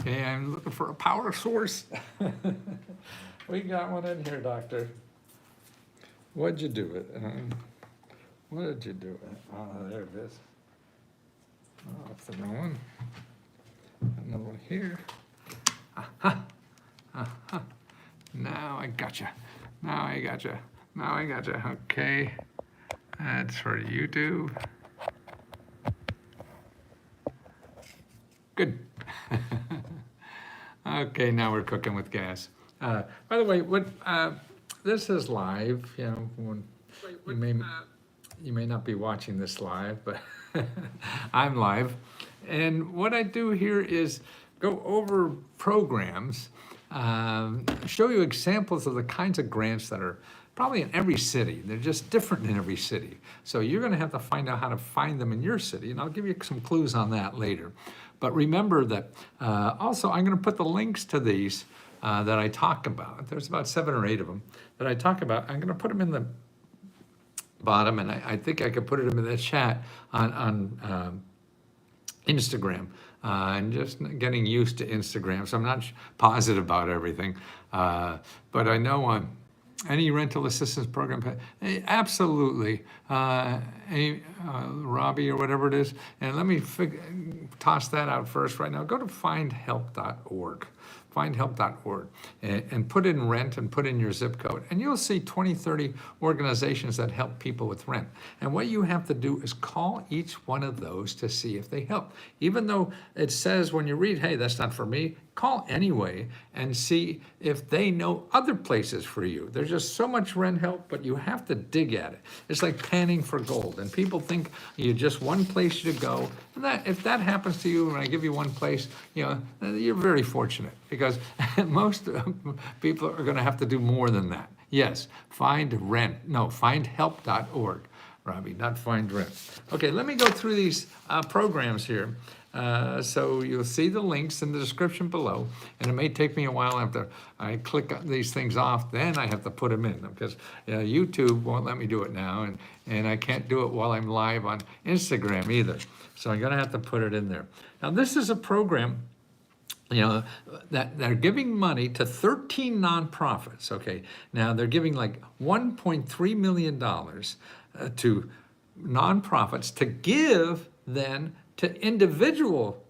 Okay, I'm looking for a power source. We got one in here, doctor. What'd you do it? What did you do it? Oh, there it is. Oh, that's the wrong one. Another one here. Aha. Aha. Now I gotcha. Now I gotcha. Now I gotcha. Okay. That's for YouTube. Good. Okay, now we're cooking with gas. By the way, this is live. You know, you may not be watching this live, but I'm live. And what I do here is go over programs, show you examples of the kinds of grants that are probably in every city. They're just different in every city. So you're gonna have to find out how to find them in your city, and I'll give you some clues on that later. But remember that also I'm gonna put the links to these that I talk about. There's about 7 or 8 of them that I talk about. I'm gonna put them in the bottom, and I think I could put them in the chat on Instagram. And just getting used to Instagram, so I'm not positive about everything. But I know any rental assistance program, absolutely. Robbie or whatever it is. And let me toss that out first right now. Go to findhelp.org. Findhelp.org and put in rent and put in your zip code, and you'll see 20, 30 organizations that help people with rent. And what you have to do is call each one of those to see if they help. Even though it says when you read, hey, that's not for me, call anyway and see if they know other places for you. There's just so much rent help, but you have to dig at it. It's like panning for gold, and people think you just one place to go. And if that happens to you, when I give you one place, you know, you're very fortunate, because most people are going to have to do more than that. Yes, findhelp.org. Robbie, not find rent. Okay, let me go through these programs here. So you'll see the links in the description below, and it may take me a while after I click these things off, then I have to put them in, because YouTube won't let me do it now, and I can't do it while I'm live on Instagram either. So I'm gonna have to put it in there. Now this is a program, you know, that they're giving money to 13 nonprofits, okay? Now they're giving like $1.3 million to nonprofits to give then to individual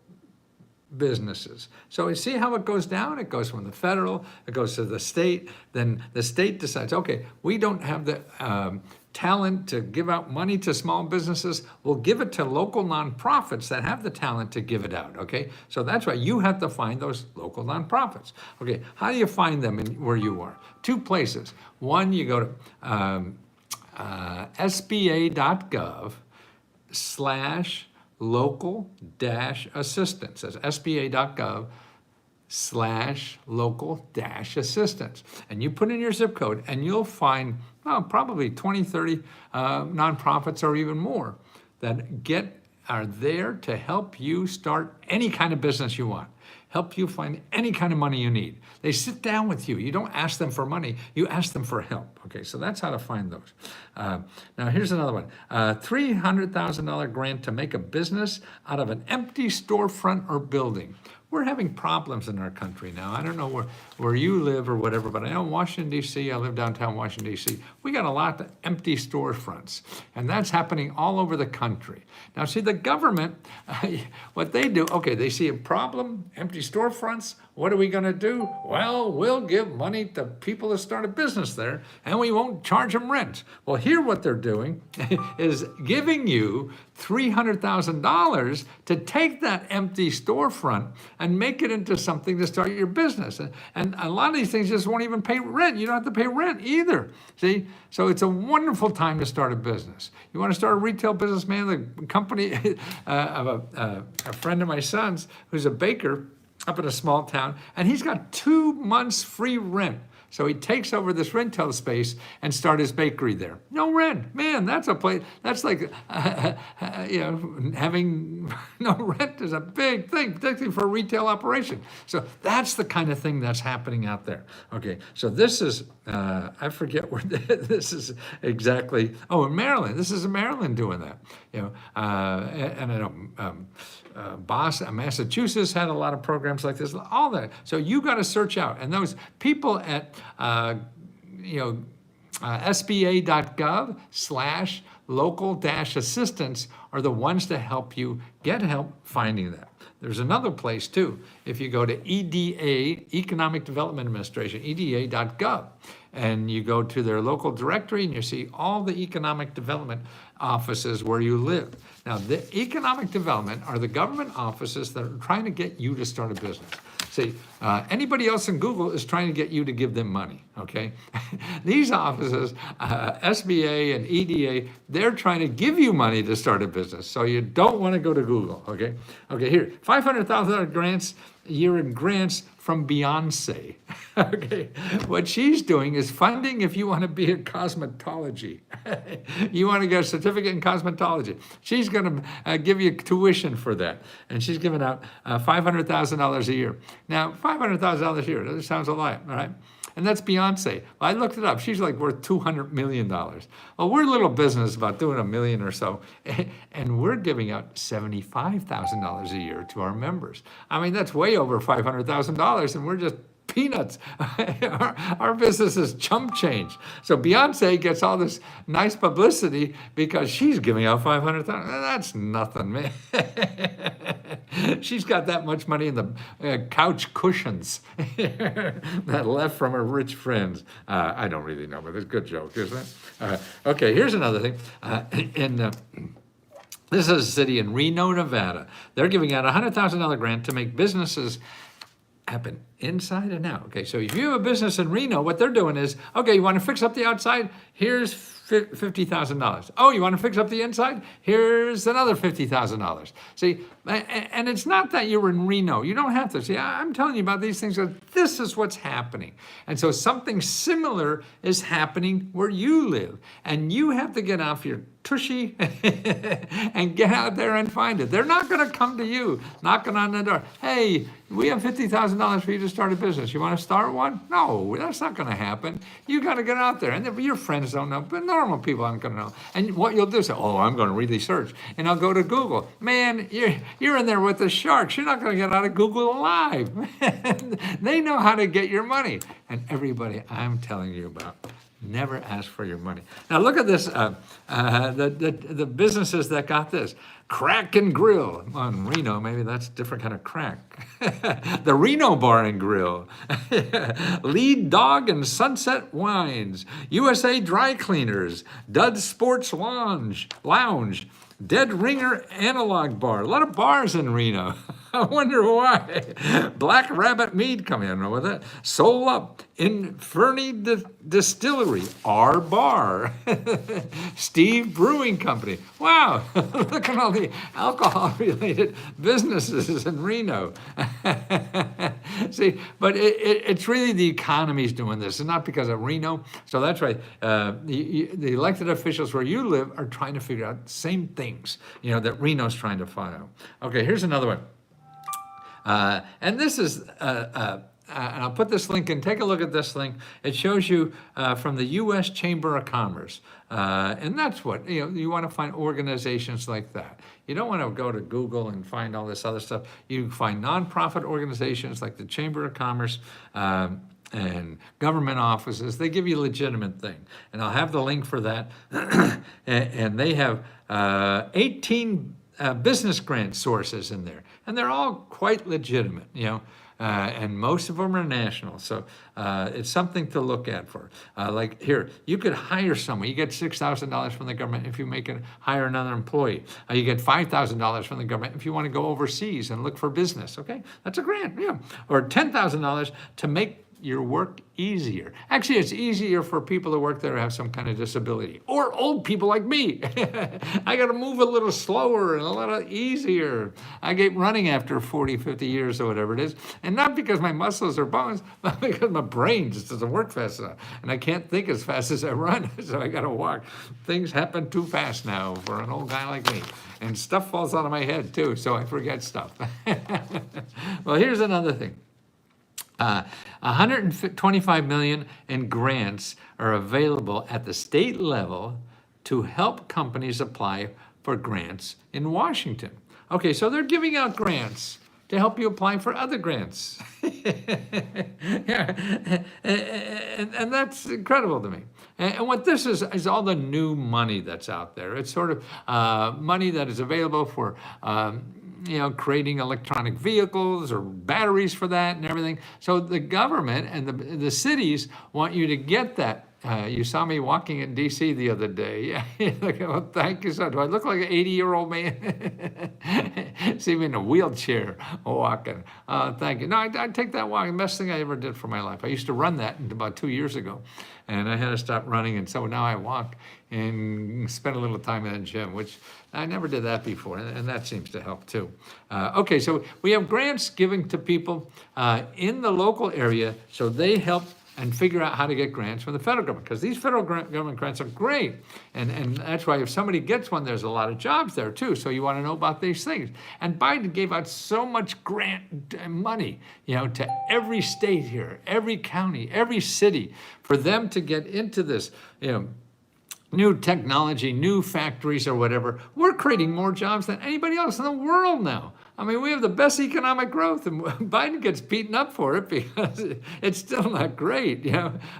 businesses. So you see how it goes down? It goes from the federal, it goes to the state, then the state decides, okay, we don't have the talent to give out money to small businesses, we'll give it to local nonprofits that have the talent to give it out, okay? So that's why you have to find those local nonprofits. Okay, how do you find them where you are? 2 places. One, you go to sba.gov/local-assistance. That's sba.gov/local-assistance. And you put in your zip code, and you'll find probably 20, 30 nonprofits or even more that are there to help you start any kind of business you want, help you find any kind of money you need. They sit down with you. You don't ask them for money, you ask them for help. Okay, so that's how to find those. Now here's another one. $300,000 grant to make a business out of an empty storefront or building. We're having problems in our country now. I don't know where you live or whatever, but I know in Washington, D.C., I live downtown Washington, D.C., we got a lot of empty storefronts, and that's happening all over the country. Now, see, the government, what they do, okay, they see a problem, empty storefronts, what are we gonna do? Well, we'll give money to people that start a business there, and we won't charge them rent. Well, here what they're doing is giving you $300,000 to take that empty storefront and make it into something to start your business. And a lot of these things just won't even pay rent. You don't have to pay rent either. See? So it's a wonderful time to start a business. You want to start a retail business, man? The company of a friend of my son's who's a baker up in a small town, and he's got 2 months free rent. So he takes over this rental space and start his bakery there. No rent, man. That's a place. That's like, having no rent is a big thing, particularly for a retail operation. So that's the kind of thing that's happening out there. Okay, so this is, I forget where this is exactly. Oh, in Maryland. This is in Maryland doing that. And I know Boston, Massachusetts had a lot of programs like this. All that. So you got to search out, and those people at SBA.gov/local-assistance are the ones to help you get help finding that. There's another place too. If you go to EDA, Economic Development Administration, EDA.gov, and you go to their local directory and you see all the economic development offices where you live. Now, the economic development are the government offices that are trying to get you to start a business. See, anybody else in Google is trying to get you to give them money, okay? These offices, SBA and EDA, they're trying to give you money to start a business. So you don't want to go to Google, okay? Okay, here, $500,000 grants a year in grants from Beyonce. Okay, what she's doing is funding if you want to be in cosmetology. You want to get a certificate in cosmetology. She's going to give you tuition for that. And she's giving out $500,000 a year. Now, $500,000 a year, that sounds a lot, all right? And that's Beyonce. I looked it up. She's like worth $200 million. Well, we're a little business about doing $1 million or so, and we're giving out $75,000 a year to our members. I mean, that's way over $500,000, and we're just peanuts. Our business is chump change. So Beyonce gets all this nice publicity because she's giving out $500,000. That's nothing, man. She's got that much money in the couch cushions that left from her rich friends. I don't really know, but it's a good joke, isn't it? Okay, here's another thing. This is a city in Reno, Nevada. They're giving out a $100,000 grant to make businesses happen inside and out. Okay, so if you have a business in Reno, what they're doing is, okay, you want to fix up the outside? Here's $50,000. Oh, you want to fix up the inside? Here's another $50,000. See, and it's not that you're in Reno. You don't have to. See, I'm telling you about these things. This is what's happening. And so something similar is happening where you live. And you have to get off your tushy and get out there and find it. They're not going to come to you knocking on the door. Hey, we have $50,000 for you to start a business. You want to start one? No, that's not going to happen. You got to get out there. And your friends don't know, but normal people aren't going to know. And what you'll do is say, oh, I'm going to really search. And I'll go to Google. Man, you're in there with the sharks. You're not going to get out of Google alive. They know how to get your money. And everybody I'm telling you about, never ask for your money. Now look at this, the businesses that got this. Crack and Grill. Well, in Reno, maybe that's a different kind of crack. The Reno Bar and Grill. Lead Dog and Sunset Wines. USA Dry Cleaners. Dud Sports Lounge. Dead Ringer Analog Bar. A lot of bars in Reno. I wonder why. Black Rabbit Mead coming in with it. Soul Up. Inferni Distillery. Our Bar. Steve Brewing Company. Wow. Look at all the alcohol-related businesses in Reno. See, but it's really the economy's doing this. It's not because of Reno. So that's right. The elected officials where you live are trying to figure out the same things, that Reno's trying to file. Okay, here's another one. And this is, and I'll put this link in. Take a look at this link. It shows you from the U.S. Chamber of Commerce. And that's what, you want to find organizations like that. You don't want to go to Google and find all this other stuff. You find nonprofit organizations like the Chamber of Commerce and government offices. They give you a legitimate thing. And I'll have the link for that. And they have 18 business grant sources in there. And they're all quite legitimate, and most of them are national. So it's something to look at for. Like here, you could hire someone. You get $6,000 from the government if you hire another employee. You get $5,000 from the government if you want to go overseas and look for business, okay? That's a grant, yeah. Or $10,000 to make your work easier. Actually, it's easier for people to work there who have some kind of disability, or old people like me. I got to move a little slower and a little easier. I get running after 40, 50 years or whatever it is, and not because my muscles are bones, but because my brain just doesn't work fast enough, and I can't think as fast as I run, so I got to walk. Things happen too fast now for an old guy like me, and stuff falls out of my head too, so I forget stuff. Well, here's another thing. 125 million in grants are available at the state level to help companies apply for grants in Washington. Okay, so they're giving out grants to help you apply for other grants. Yeah. And that's incredible to me. And what this is all the new money that's out there. It's sort of money that is available for creating electronic vehicles or batteries for that and everything. So the government and the cities want you to get that. You saw me walking in D.C. the other day. Yeah, well, thank you, sir. Do I look like an 80-year-old man? See me in a wheelchair walking. Thank you. No, I take that walk. The best thing I ever did for my life. I used to run that about 2 years ago, and I had to stop running, and so now I walk and spend a little time in the gym, which I never did that before, and that seems to help too. Okay, so we have grants given to people in the local area, so they help and figure out how to get grants from the federal government, because these federal government grants are great, and that's why if somebody gets one, there's a lot of jobs there too, so you want to know about these things. And Biden gave out so much grant money, to every state here, every county, every city, for them to get into this, new technology, new factories or whatever. We're creating more jobs than anybody else in the world now. I mean, we have the best economic growth, and Biden gets beaten up for it because it's still not great,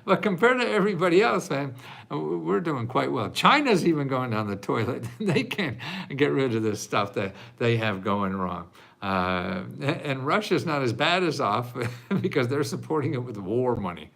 But compared to everybody else, man, we're doing quite well. China's even going down the toilet. They can't get rid of this stuff that they have going wrong. And Russia's not as bad as off because they're supporting it with war money.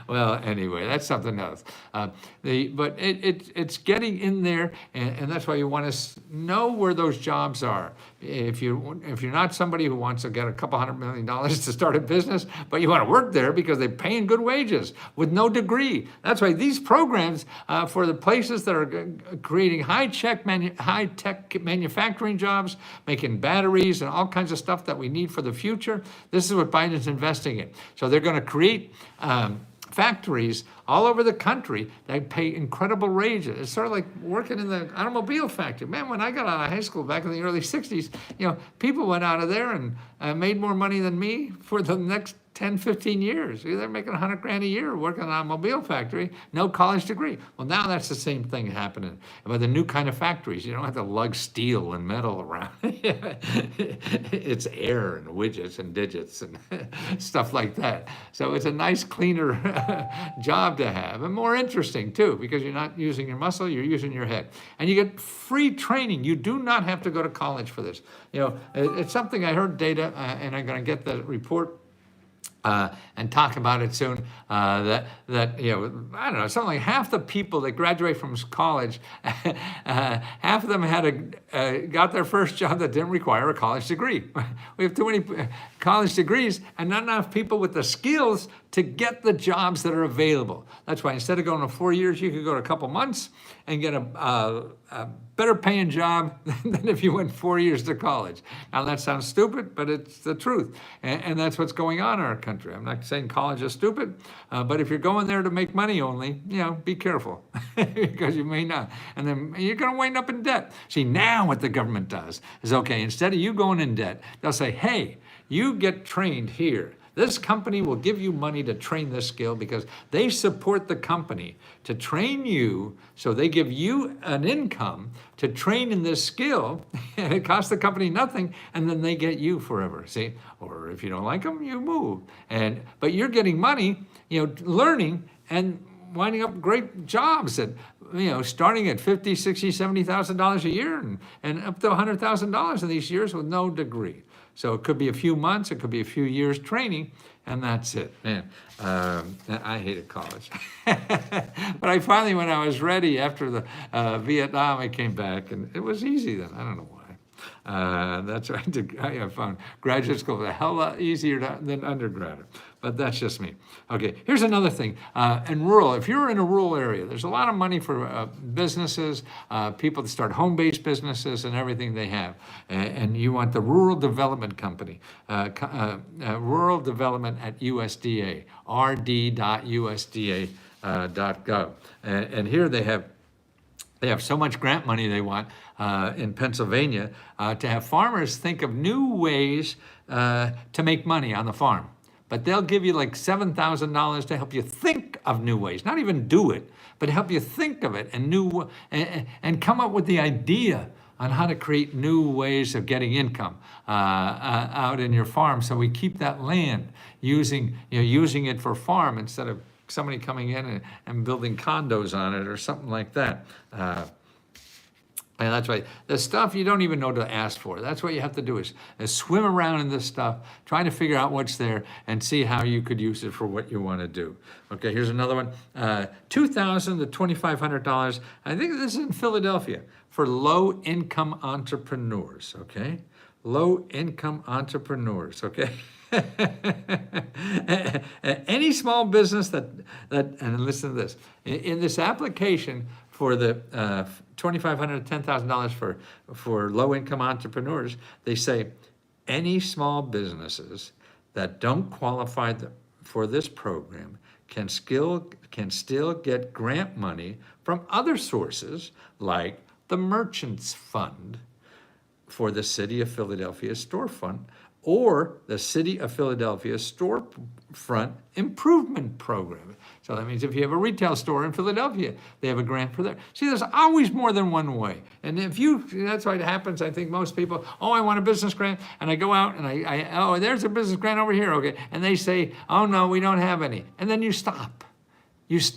Well, anyway, that's something else. But it's getting in there, and that's why you want to know where those jobs are. If you're not somebody who wants to get a couple $100 million to start a business, but you want to work there because they're paying good wages with no degree. That's why these programs for the places that are creating high-tech manufacturing jobs, making batteries and all kinds of stuff that we need for the future, this is what Biden's investing in. So they're going to create factories all over the country that pay incredible wages. It's sort of like working in the automobile factory. Man, when I got out of high school back in the early 60s, people went out of there and made more money than me for the next 10, 15 years. They're making $100,000 a year working in an automobile factory, no college degree. Well, now that's the same thing happening. But the new kind of factories, you don't have to lug steel and metal around. It's air and widgets and digits and stuff like that. So it's a nice, cleaner job to have, and more interesting too, because you're not using your muscle, you're using your head. And you get free training. You do not have to go to college for this. It's something I heard data, and I'm going to get the report and talk about it soon, that I don't know, something like half the people that graduate from college, half of them got their first job that didn't require a college degree. We have too many college degrees and not enough people with the skills to get the jobs that are available. That's why instead of going to 4 years, you could go to a couple months and get a better paying job than if you went 4 years to college. Now that sounds stupid, but it's the truth. And that's what's going on in our country. I'm not saying college is stupid, but if you're going there to make money only, be careful because you may not. And then you're going to wind up in debt. See, now what the government does is, okay, instead of you going in debt, they'll say, hey, you get trained here. This company will give you money to train this skill because they support the company to train you, so they give you an income to train in this skill, and it costs the company nothing, and then they get you forever, see? Or if you don't like them, you move. But you're getting money, learning and winding up great jobs that, starting at $50,000, $60,000, $70,000 a year and up to $100,000 in these years with no degree. So it could be a few months, it could be a few years training, and that's it. Man, I hated college. But I finally, when I was ready after the Vietnam, I came back, and it was easy then. I don't know why. That's why I have found graduate school a hell lot easier than undergrad. But that's just me. Okay, here's another thing. In rural, if you're in a rural area, there's a lot of money for businesses, people to start home-based businesses and everything they have. And you want the Rural Development Company, Rural Development at USDA, rd.usda.gov. And here they have so much grant money they want in Pennsylvania to have farmers think of new ways to make money on the farm. But they'll give you like $7,000 to help you think of new ways, not even do it, but help you think of it and come up with the idea on how to create new ways of getting income out in your farm. So we keep that land using it for farm instead of somebody coming in and building condos on it or something like that. And that's right. The stuff you don't even know to ask for. That's what you have to do is swim around in this stuff, trying to figure out what's there and see how you could use it for what you want to do. Okay, here's another one. $2,000 to $2,500. I think this is in Philadelphia for low-income entrepreneurs, okay? Low-income entrepreneurs, okay? Any small business that and listen to this, in this application for the $2,500 to $10,000 for low-income entrepreneurs, they say any small businesses that don't qualify for this program can still get grant money from other sources like the Merchants Fund for the City of Philadelphia Storefront or the City of Philadelphia Storefront Improvement Program. So that means if you have a retail store in Philadelphia, they have a grant for that. See, there's always more than one way. And that's why it happens, I think most people, I want a business grant, and I go out and there's a business grant over here, okay. And they say, oh no, we don't have any. And then you stop. And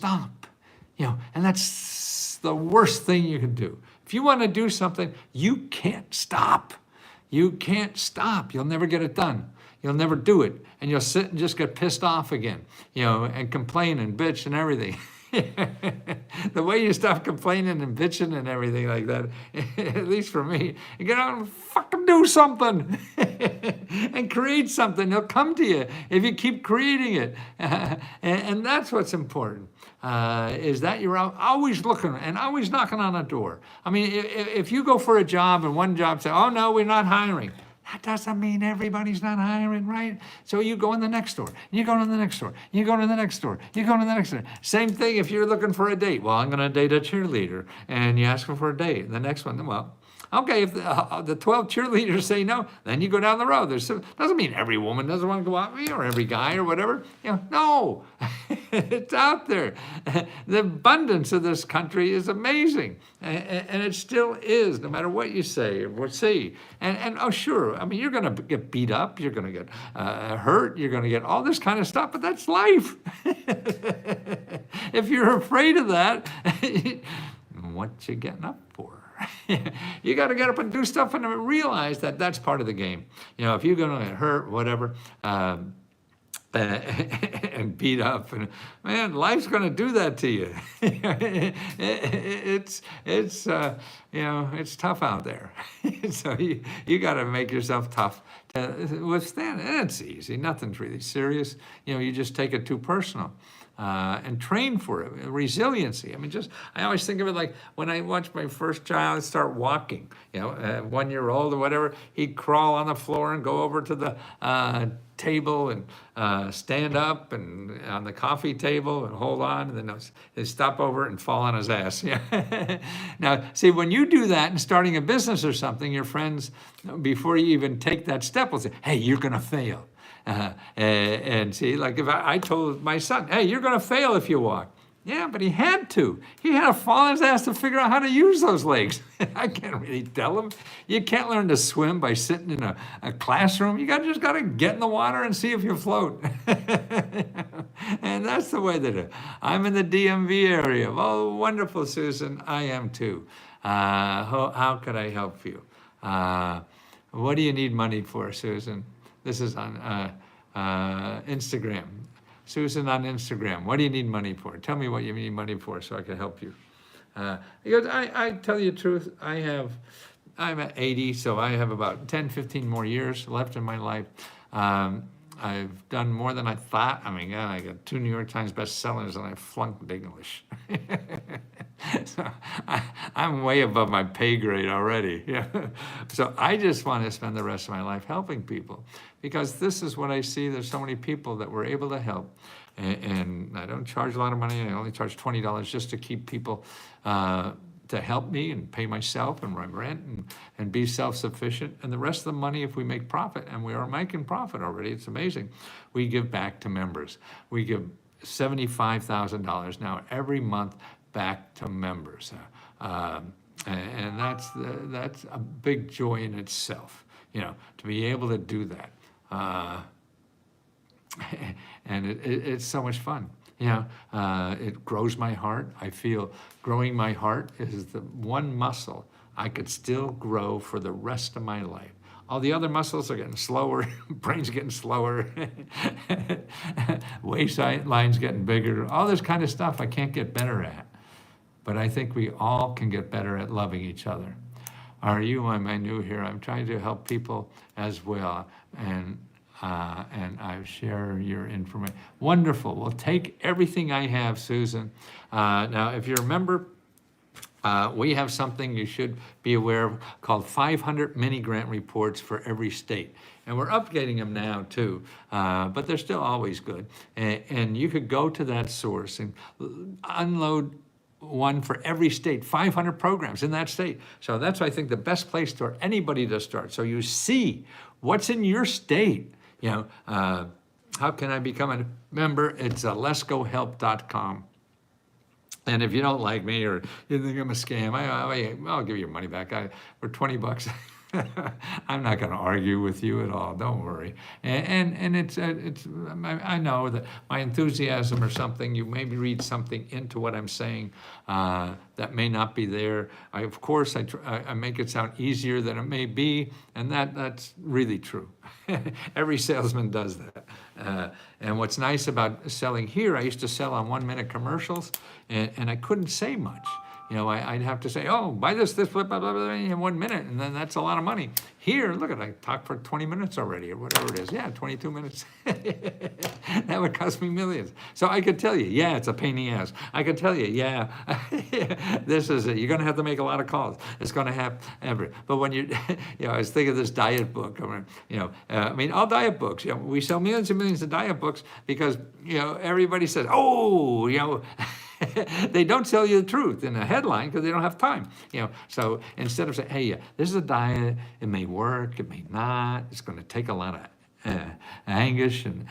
that's the worst thing you can do. If you want to do something, you can't stop. You can't stop. You'll never get it done. You'll never do it. And you'll sit and just get pissed off again, and complain and bitch and everything. The way you stop complaining and bitching and everything like that, at least for me, you get out and fucking do something and create something. They'll come to you if you keep creating it. And that's what's important, is that you're always looking and always knocking on a door. I mean, if you go for a job and one job says, oh no, we're not hiring. That doesn't mean everybody's not hiring, right? So you go in the next store, you go to the next store, you go to the next store, you go to the next store. Same thing if you're looking for a date. Well, I'm going to date a cheerleader, and you ask them for a date. And the next one, well, okay, if the 12 cheerleaders say no, then you go down the road. Doesn't mean every woman doesn't want to go out with you or every guy or whatever. No, it's out there. The abundance of this country is amazing, and it still is, no matter what you say or see. And oh, sure, I mean, you're going to get beat up, you're going to get hurt, you're going to get all this kind of stuff, but that's life. If you're afraid of that, what you getting up for? You got to get up and do stuff and realize that that's part of the game. If you're going to get hurt, whatever, and beat up, and man, life's going to do that to you. It's tough out there. So you got to make yourself tough to withstand it. And it's easy. Nothing's really serious. You just take it too personal. And train for it, resiliency. I mean, I always think of it like when I watched my first child start walking, 1 year old or whatever, he'd crawl on the floor and go over to the table and stand up and on the coffee table and hold on, and then he'd stop over and fall on his ass. Now, see, when you do that and starting a business or something, your friends, before you even take that step, will say, hey, you're going to fail. And see, like if I told my son, hey, you're going to fail if you walk. Yeah, but he had to. He had to fall on his ass to figure out how to use those legs. I can't really tell him. You can't learn to swim by sitting in a classroom. You just got to get in the water and see if you float. And that's the way they do it. I'm in the DMV area. Oh, wonderful, Susan. I am too. How could I help you? What do you need money for, Susan? This is on Instagram. Susan on Instagram. What do you need money for? Tell me what you need money for so I can help you. Because I tell you the truth, I I'm at 80, so I have about 10, 15 more years left in my life. I've done more than I thought. I mean, God, I got 2 New York Times bestsellers and I flunked English. So I'm way above my pay grade already. Yeah. So I just want to spend the rest of my life helping people, because this is what I see. There's so many people that we're able to help. And I don't charge a lot of money. I only charge $20 just to keep people to help me and pay myself and my rent and be self-sufficient. And the rest of the money, if we make profit, and we are making profit already, it's amazing, we give back to members. We give $75,000 now every month back to members. And that's a big joy in itself, to be able to do that. And it's so much fun. It grows my heart. I feel growing my heart is the one muscle I could still grow for the rest of my life. All the other muscles are getting slower, brain's getting slower, waistline's getting bigger, all this kind of stuff I can't get better at. But I think we all can get better at loving each other. Are you, am I new here? I'm trying to help people as well. And I share your information. Wonderful. Well, take everything I have, Susan. Now, if you're a member, we have something you should be aware of called 500 mini grant reports for every state. And we're updating them now too, but they're still always good. And you could go to that source and unload one for every state, 500 programs in that state. So that's, I think, the best place for anybody to start. So you see what's in your state. How can I become a member? It's letsgohelp.com. And if you don't like me or you think I'm a scam, I'll give you your money back. For $20. I'm not going to argue with you at all. Don't worry. And it's I know that my enthusiasm or something, you maybe read something into what I'm saying that may not be there. Of course, I make it sound easier than it may be, and that's really true. Every salesman does that. And what's nice about selling here, I used to sell on 1-minute commercials, and I couldn't say much. I'd have to say, oh, buy this, blah, blah, blah, blah, in 1 minute, and then that's a lot of money. Here, look I talked for 20 minutes already, or whatever it is. Yeah, 22 minutes. That would cost me millions. So I could tell you, yeah, it's a pain in the ass. I could tell you, yeah, this is it. You're going to have to make a lot of calls. It's going to happen. But when I was thinking of this diet book. All diet books. We sell millions and millions of diet books because, everybody says, oh, they don't tell you the truth in a headline because they don't have time. So instead of saying, hey, this is a diet, it may work, it may not, it's going to take a lot of anguish and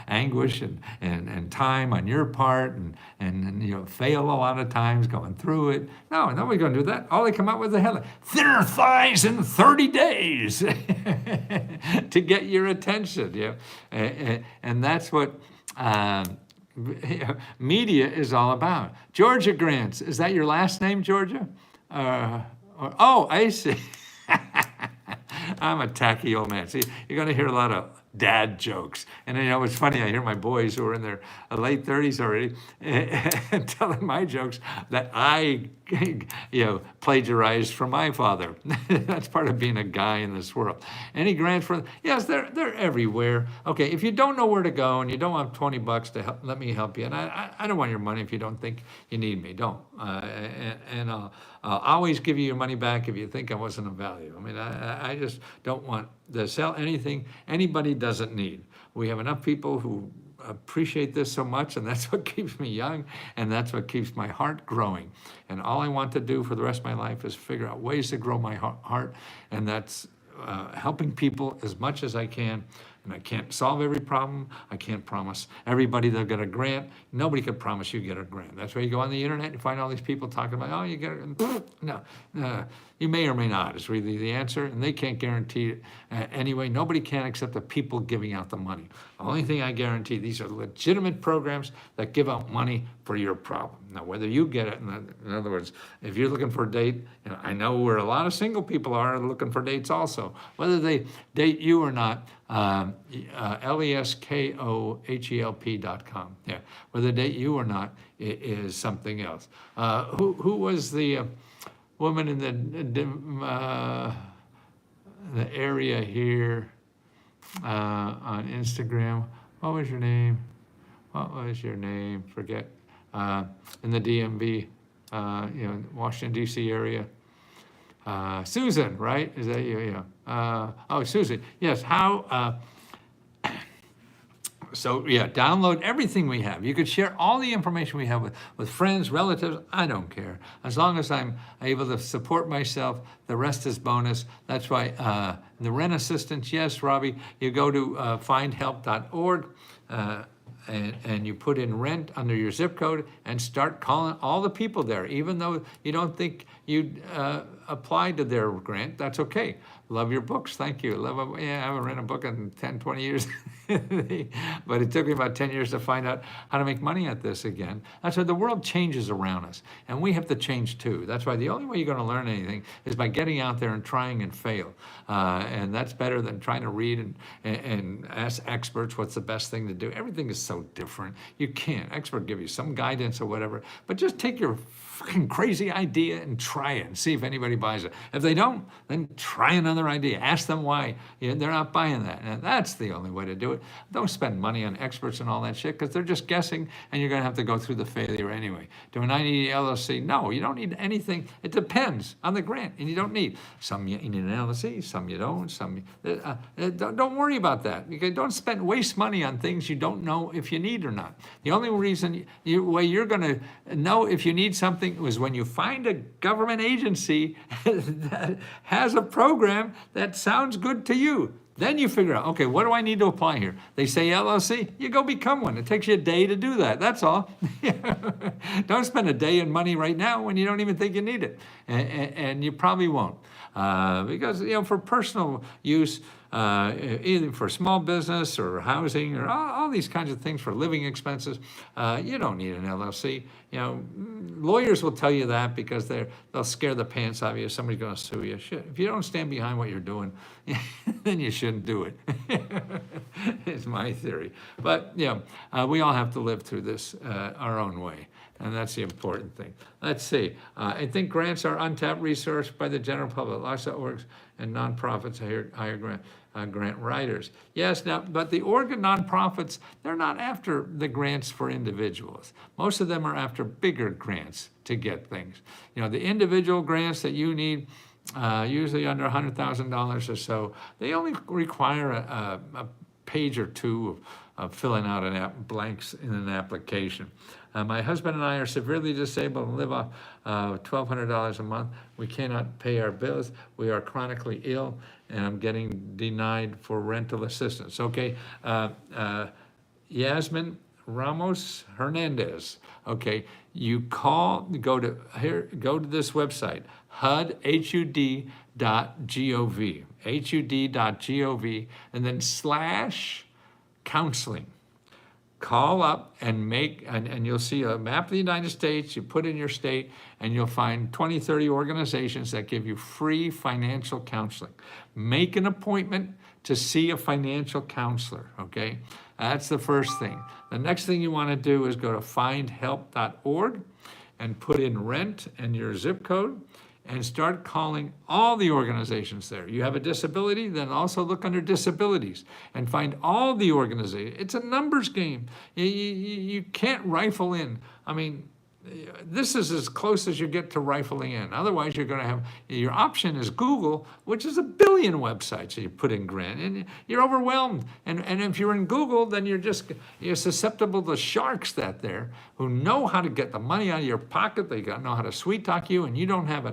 time on your part and fail a lot of times going through it. No, nobody's going to do that. All they come out with is a headline: thinner thighs in 30 days to get your attention. And that's what media is all about. Georgia Grants, is that your last name, Georgia? Oh, I see. I'm a tacky old man. See, you're going to hear a lot of dad jokes. And it's funny, I hear my boys who are in their late 30s already telling my jokes that I plagiarized from my father. That's part of being a guy in this world. Any grants for, yes, they're everywhere. Okay, if you don't know where to go and you don't have $20 to help, let me help you. And I don't want your money if you don't think you need me. Don't. And I'll always give you your money back if you think I wasn't of value. I just don't want to sell anything anybody doesn't need. We have enough people who appreciate this so much, and that's what keeps me young, and that's what keeps my heart growing. And all I want to do for the rest of my life is figure out ways to grow my heart, and that's helping people as much as I can. And I can't solve every problem. I can't promise everybody they'll get a grant. Nobody can promise you get a grant. That's why you go on the internet and find all these people talking about, oh, you get it. No, you may or may not is really the answer, and they can't guarantee it anyway. Nobody can except the people giving out the money. The only thing I guarantee, these are legitimate programs that give out money for your problem. Now, whether you get it, in other words, if you're looking for a date, I know where a lot of single people are looking for dates also, whether they date you or not, leskOHELP.com. Yeah, whether they date you or not is something else. Who was the woman in the the area here on Instagram. What was your name? What was your name? Forget. In the DMV, Washington, D.C. area. Susan, right? Is that you? Yeah. Oh, Susan. Yes. How? So yeah, download everything we have. You could share all the information we have with friends, relatives. I don't care. As long as I'm able to support myself, the rest is bonus. That's why the rent assistance, yes, Robbie, you go to findhelp.org and you put in rent under your zip code and start calling all the people there. Even though you don't think you'd apply to their grant, that's okay. Love your books, thank you. I haven't read a book in 10, 20 years. But it took me about 10 years to find out how to make money at this again. That's why the world changes around us, and we have to change too. That's why the only way you're going to learn anything is by getting out there and trying and fail. And that's better than trying to read and ask experts what's the best thing to do. Everything is so different. You can't. Expert give you some guidance or whatever, but just take your fucking crazy idea and try it and see if anybody buys it. If they don't, then try another idea. Ask them why they're not buying that. And that's the only way to do it. Don't spend money on experts and all that shit because they're just guessing and you're going to have to go through the failure anyway. Do I need an LLC? No, you don't need anything. It depends on the grant, and you don't need. Some you need an LLC, some you don't. Don't worry about that. Don't waste money on things you don't know if you need or not. The only reason way you're going to know if you need something was when you find a government agency that has a program that sounds good to you. Then you figure out, okay, what do I need to apply here? They say LLC, you go become one. It takes you a day to do that. That's all. Don't spend a day and money right now when you don't even think you need it. And you probably won't. Because, for personal use, either for small business or housing or all these kinds of things for living expenses, you don't need an LLC. Lawyers will tell you that because they'll scare the pants out of you. Somebody's going to sue you. Shit. If you don't stand behind what you're doing, then you shouldn't do it. It's my theory. But we all have to live through this our own way. And that's the important thing. Let's see. I think grants are untapped resource by the general public. Lots of orgs and nonprofits hire grant writers. Yes, now, but the org and nonprofits, they're not after the grants for individuals. Most of them are after bigger grants to get things. The individual grants that you need, usually under $100,000 or so, they only require a page or two of filling out blanks in an application. My husband and I are severely disabled and live off $1,200 a month. We cannot pay our bills. We are chronically ill, and I'm getting denied for rental assistance. Okay, Yasmin Ramos Hernandez. Okay, you go to this website, HUD.gov, HUD.gov, and then /counseling. Call up and you'll see a map of the United States. You put in your state and you'll find 20, 30 organizations that give you free financial counseling. Make an appointment to see a financial counselor, okay? That's the first thing. The next thing you want to do is go to findhelp.org and put in rent and your zip code and start calling all the organizations there. You have a disability, then also look under disabilities and find all the organizations. It's a numbers game. You can't rifle in. I mean, this is as close as you get to rifling in. Otherwise, you're going to have, your option is Google, which is 1 billion websites that you put in grant, and you're overwhelmed. And if you're in Google, then you're susceptible to sharks who know how to get the money out of your pocket. They know how to sweet talk you, and you don't have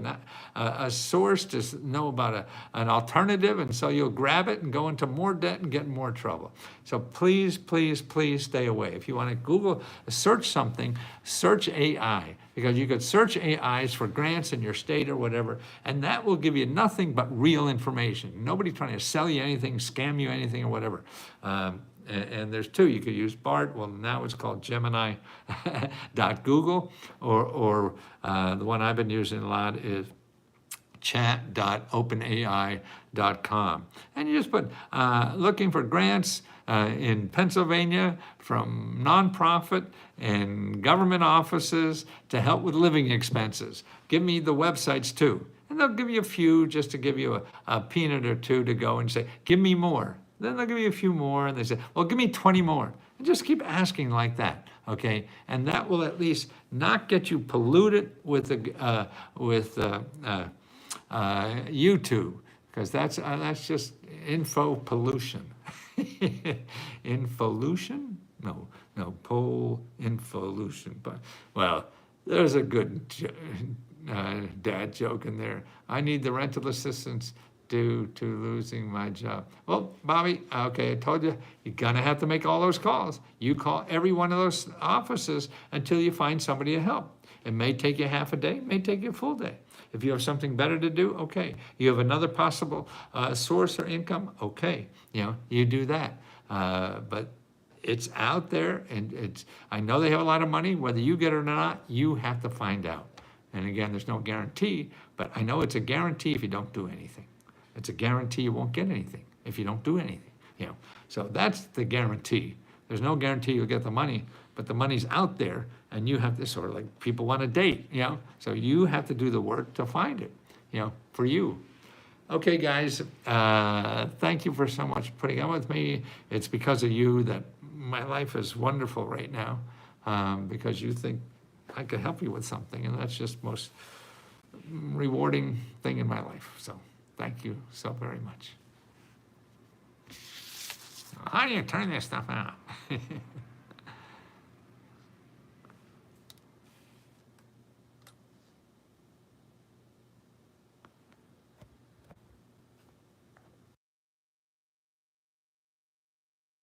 a source to know about an alternative, and so you'll grab it and go into more debt and get in more trouble. So please, please, please stay away. If you want to Google, search something, search AI, because you could search AIs for grants in your state or whatever, and that will give you nothing but real information. Nobody's trying to sell you anything, scam you anything or whatever. And there's two. You could use BART. Well, now it's called Gemini.google, or the one I've been using a lot is chat.openai.com. And you just put looking for grants in Pennsylvania from nonprofit and government offices to help with living expenses. Give me the websites too. And they'll give you a few just to give you a peanut or two to go and say, give me more. Then they'll give you a few more and they say, well, give me 20 more. And just keep asking like that, okay? And that will at least not get you polluted with YouTube, because that's just info pollution. Infolution? No, involution. But, well, there's a good dad joke in there. I need the rental assistance due to losing my job. Well, Bobby, okay, I told you, you're gonna have to make all those calls. You call every one of those offices until you find somebody to help. It may take you half a day, it may take you a full day. If you have something better to do, okay. You have another possible source or income, okay. You do that. But it's out there, and I know they have a lot of money. Whether you get it or not, you have to find out. And again, there's no guarantee, but I know it's a guarantee if you don't do anything. It's a guarantee you won't get anything if you don't do anything. So that's the guarantee. There's no guarantee you'll get the money, but the money's out there, and you have to sort of like people want a date, So you have to do the work to find it, for you. Okay, guys, thank you for so much putting up with me. It's because of you that my life is wonderful right now, because you think I could help you with something, and that's just most rewarding thing in my life. So thank you so very much. How do you turn this stuff on?